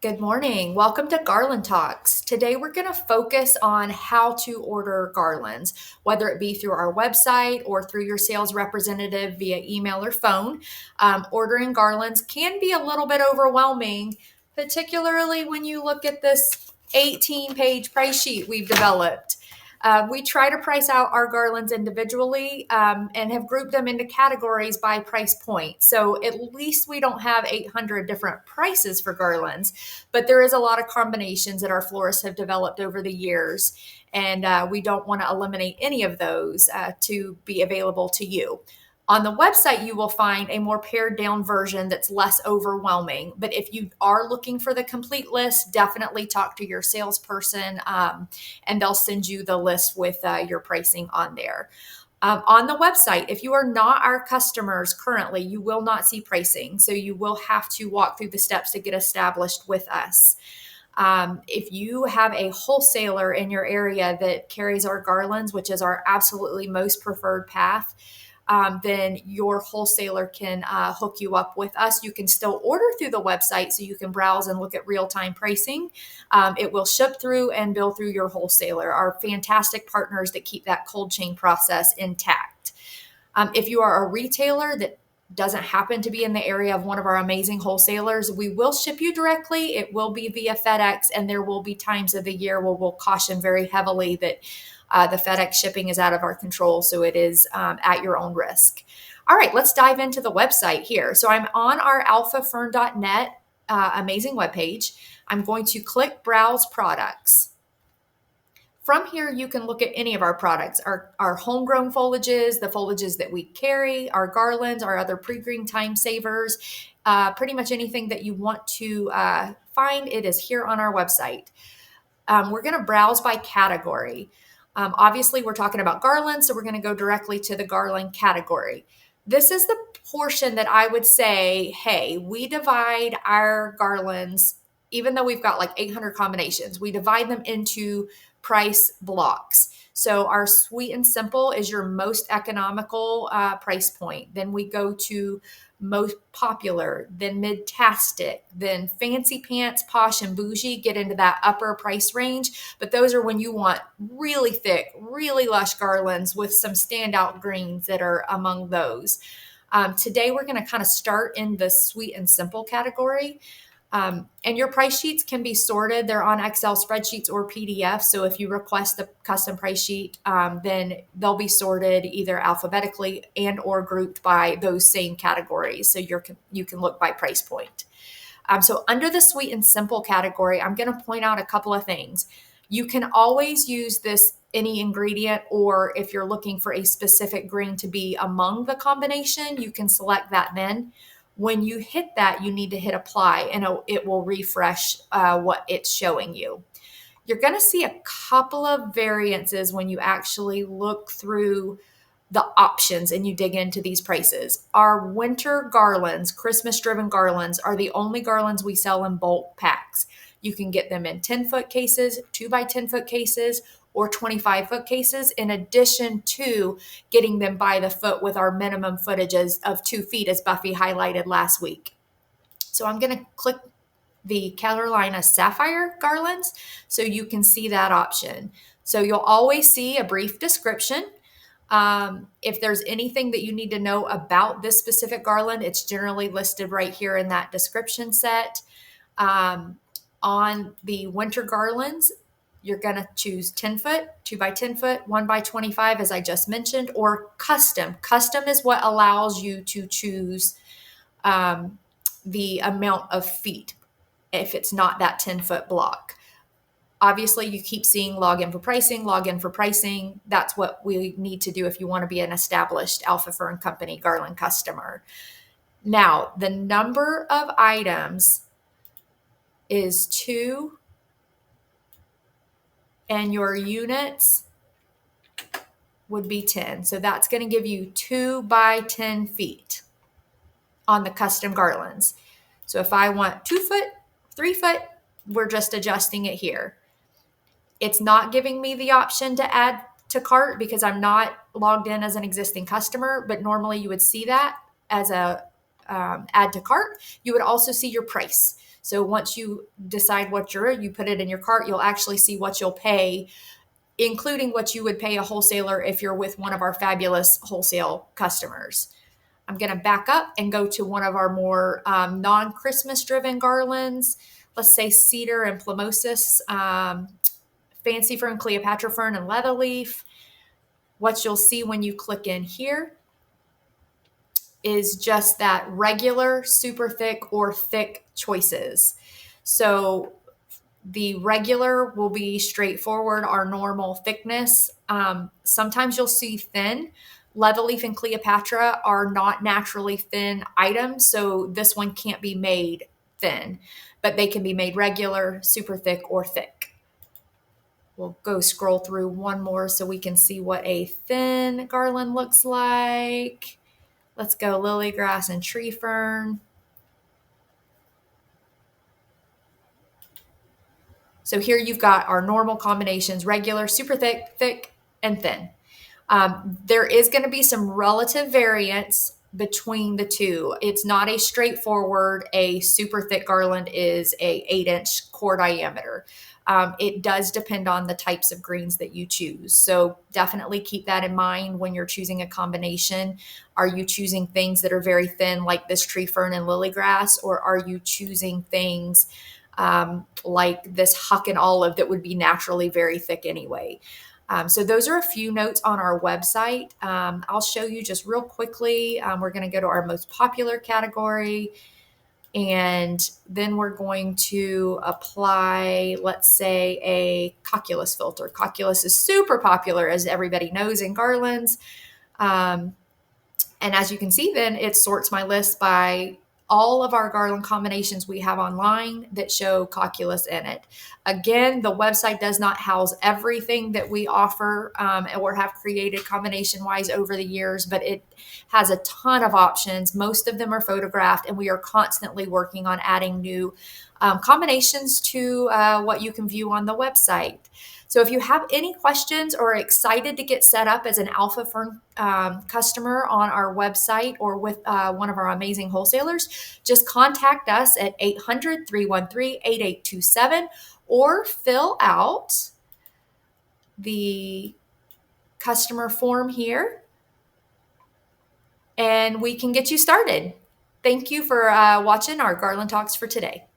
Good morning. Welcome to Garland Talks. Today we're going to focus on how to order garlands, whether it be through our website or through your sales representative via email or phone. Ordering garlands can be a little bit overwhelming, particularly when you look at this 18-page price sheet we've developed. We try to price out our garlands individually and have grouped them into categories by price point. So at least we don't have 800 different prices for garlands, but there is a lot of combinations that our florists have developed over the years. And we don't want to eliminate any of those to be available to you. On the website, you will find a more pared down version that's less overwhelming. But if you are looking for the complete list, definitely talk to your salesperson and they'll send you the list with your pricing on there. On the website, if you are not our customers currently, you will not see pricing. So you will have to walk through the steps to get established with us. If you have a wholesaler in your area that carries our garlands, which is our absolutely most preferred path, then your wholesaler can hook you up with us. You can still order through the website so you can browse and look at real-time pricing. It will ship through and bill through your wholesaler, our fantastic partners that keep that cold chain process intact. If you are a retailer that doesn't happen to be in the area of one of our amazing wholesalers, we will ship you directly. It will be via FedEx, and there will be times of the year where we'll caution very heavily that the FedEx shipping is out of our control, so it is at your own risk. All right, let's dive into the website here. So I'm on our alphafern.net amazing webpage. I'm going to click Browse Products. From here, you can look at any of our products, our homegrown foliages, the foliages that we carry, our garlands, our other pre-green time savers, pretty much anything that you want to find, it is here on our website. We're going to browse by category. Obviously, we're talking about garlands, so we're going to go directly to the garland category. This is the portion that I would say, hey, we divide our garlands, even though we've got like 800 combinations, we divide them into price blocks. So our sweet and simple is your most economical price point. Then we go to most popular, then mid-tastic, then fancy pants, posh and bougie get into that upper price range. But those are when you want really thick, really lush garlands with some standout greens that are among those. Today, we're going to kind of start in the sweet and simple category. And your price sheets can be sorted. They're on Excel spreadsheets or PDF. So if you request the custom price sheet, then they'll be sorted either alphabetically and or grouped by those same categories. So you can look by price point. So under the sweet and simple category, I'm going to point out a couple of things. You can always use this any ingredient, or if you're looking for a specific green to be among the combination, you can select that then. When you hit that, you need to hit apply and it will refresh what it's showing you. You're going to see a couple of variances when you actually look through the options and you dig into these prices. Our winter garlands, Christmas driven garlands, are the only garlands we sell in bulk packs. You can get them in 10-foot cases, 2x10-foot cases, or 25-foot cases, in addition to getting them by the foot with our minimum footages of 2 feet, as Buffy highlighted last week. So I'm going to click the Carolina Sapphire garlands so you can see that option. So you'll always see a brief description. If there's anything that you need to know about this specific garland, it's generally listed right here in that description set. On the winter garlands, you're going to choose 10 foot, 2x10 foot, 1x25, as I just mentioned, or custom. Custom is what allows you to choose the amount of feet if it's not that 10-foot block. Obviously, you keep seeing log in for pricing. That's what we need to do if you want to be an established Alpha Fern Company garland customer. Now, the number of items is 2, and your units would be 10. So that's going to give you 2x10 feet on the custom garlands. So if I want 2 foot, 3 foot, we're just adjusting it here. It's not giving me the option to add to cart because I'm not logged in as an existing customer, but normally you would see that as a add to cart. You would also see your price. So once you decide you put it in your cart, you'll actually see what you'll pay, including what you would pay a wholesaler if you're with one of our fabulous wholesale customers. I'm going to back up and go to one of our more non-Christmas driven garlands. Let's say cedar and plumosis, fancy fern, Cleopatra fern, and leatherleaf. What you'll see when you click in here is just that regular, super thick, or thick choices. So the regular will be straightforward, our normal thickness. Sometimes you'll see thin. Leatherleaf and Cleopatra are not naturally thin items, so this one can't be made thin, but they can be made regular, super thick, or thick. We'll go scroll through one more so we can see what a thin garland looks like. Let's go lily grass and tree fern. So here you've got our normal combinations: regular, super thick, thick, and thin. There is going to be some relative variance between the two. It's not a straightforward, a super thick garland is a 8-inch core diameter. It does depend on the types of greens that you choose. So definitely keep that in mind when you're choosing a combination. Are you choosing things that are very thin like this tree fern and lily grass, or are you choosing things like this huck and olive that would be naturally very thick anyway? So those are a few notes on our website. I'll show you just real quickly. We're going to go to our most popular category, and then we're going to apply, let's say, a cocculus filter. Cocculus is super popular, as everybody knows, in garlands. And as you can see, then it sorts my list by all of our garland combinations we have online that show cocculus in it. Again, the website does not house everything that we offer or have created combination-wise over the years, but it has a ton of options. Most of them are photographed, and we are constantly working on adding new combinations to what you can view on the website. So if you have any questions or are excited to get set up as an Alpha Fern customer on our website or with one of our amazing wholesalers, just contact us at 800-313-8827 or fill out the customer form here and we can get you started. Thank you for watching our Garland Talks for today.